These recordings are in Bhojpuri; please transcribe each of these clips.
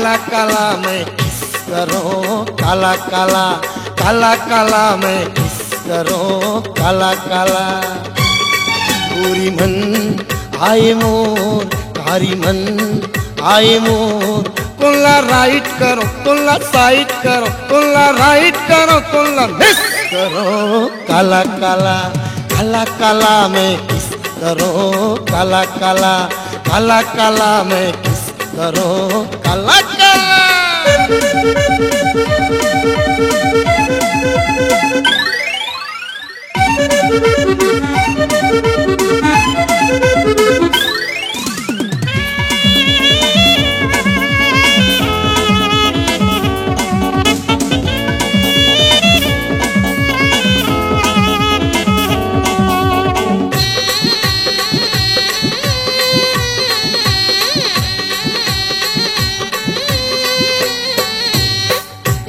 काला काला मैं किस करूं काला काला, काला काला मैं किस करूं काला काला। गोरी मन आए मोर कारी मन आए मोर, कोला राइट करो कोला साइड करो, कोला राइट करो कोला मिस करो काला काला, काला काला मैं किस करूं काला काला, काला काला मैं किस करूं काला काला।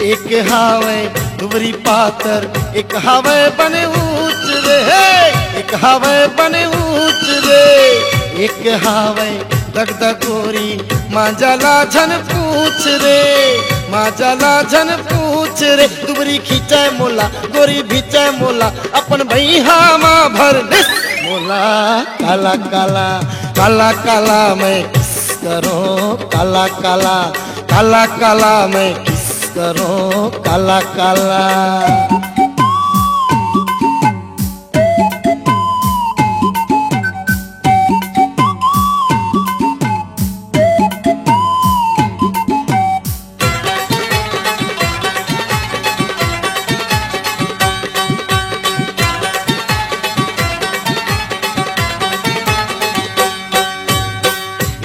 एक हावे दुबरी पातर, एक हावे बने ऊंच रे, एक हावे बने ऊंच रे, एक हावे दगदग गोरी मांजला झन पूछ रे, मांजला झन पूछ रे। दुबरी खींचे मोला गोरी भीचे मोला, अपन भैया माँ भर मोला काला काला, काला काला मैं किस करूं काला काला, काला काला मैं किस करूं काला काला।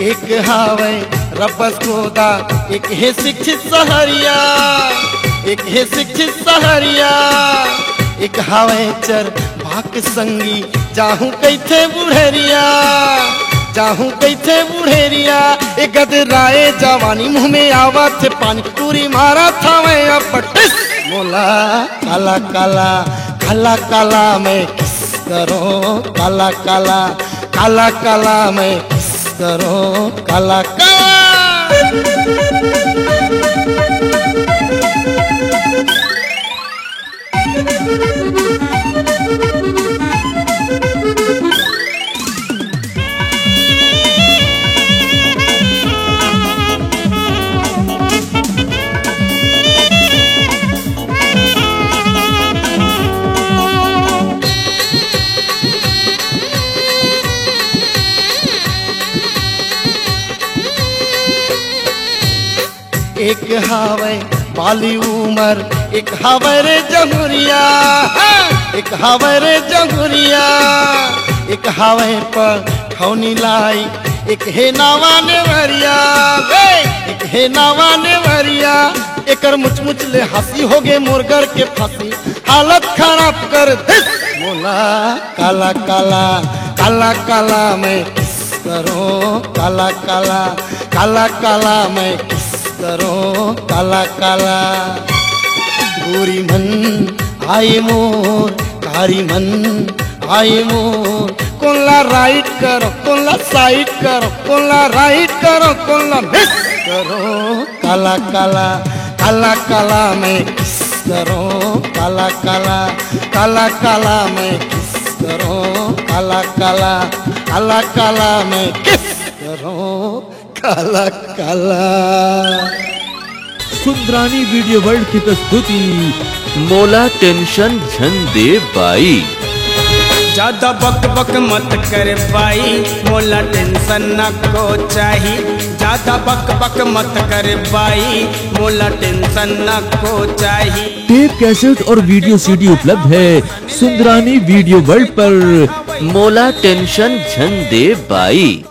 एक हावे रबस गोदा, एक है शिक्षित सहरिया, एक है शिक्षित सहरिया, एक हावे चर भाक संगी जाहूं कैथे बुढ़ेरिया, जाहूं कैथे बुढ़ेरिया। एक गदराए जवानी मुँह में आवा थे पानी, पूरी मारा था मैं अपटिस मोला काला काला, काला काला मैं किस करूं काला काला, काला काला मैं किस करूं काला काला। एक हावे बाली उमर, एक हावे रे जमुरिया, एक हावे रे जमुरिया, एक हावे पर खौनी लाई, एक है नावा नेवरिया, एक है नावा नेवरिया। एकर मुच मुच ले हंसी हो गे मुर्गर के फांसी, हालत खराब कर दिस मोला काला काला, काला काला मैं किस करूं काला काला, काला काला मैं किस करूं काला काला। गोरी मन आए मोर कारी मन आए मोर, कोला राइट करो कोला साइड करो, कोला राइट करो कोला मिस करो काला काला, काला काला मैं किस करूं काला काला, काला काला मैं किस करूं काला काला, काला काला मैं किस करूं काला काला। सुंदरानी वीडियो वर्ल्ड की प्रस्तुति मोला टेंशन झन दे बाई। ज्यादा बक बक मत कर बाई, मोला टेंशन न को चाही। ज्यादा बक बक मत कर बाई, मोला टेंशन न को चाही। टेप कैसेट और वीडियो सीडी उपलब्ध है सुंदरानी वीडियो वर्ल्ड पर। मोला टेंशन झन दे बाई।